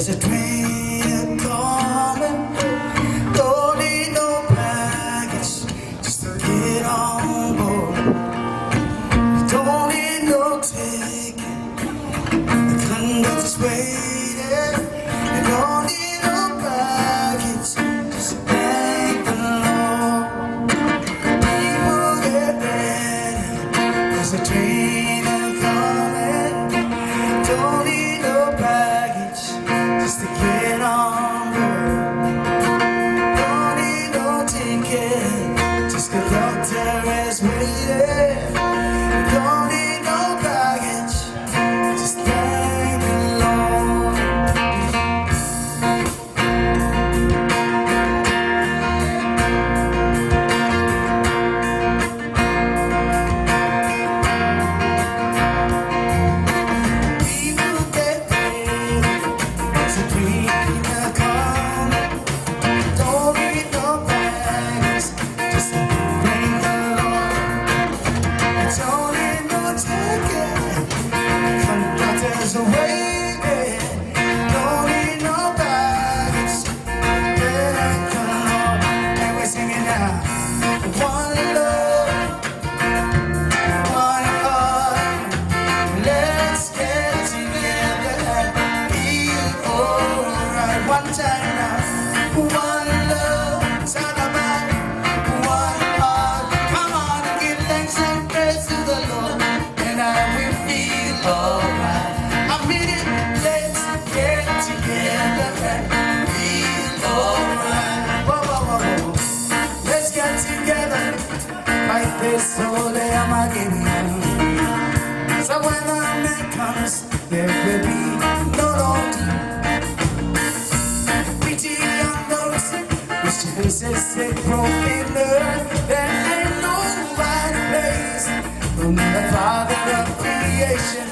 There's a train coming, don't need no baggage, just to get on board. Don't need no ticket, the conductor's waiting. You don't need no baggage, just thank the Lord. People get ready, there's a train coming, don't need no baggage, just to get on board. Don't need no ticket, just the doctor is waiting. Don't need no baggage, just thank the Lord. People get ready, there's a dream coming. Don't need no baggage, just thank the Lord. Don't need no ticket, conductors are waiting. Don't need no baggage, thank the Lord. And we're singing now. One love, one heart, let's get together and feel alright. One time now. One love, talk about one heart. Come on, give thanks and praise to the Lord, and I will feel alright. I mean it, let's get together and feel alright. Whoa, whoa, whoa, whoa. Let's get together, like this whole day I'm giving you. So when the night comes, there will be no longer pity on those whose choices they broken earth. There ain't no right place from the Father of creation.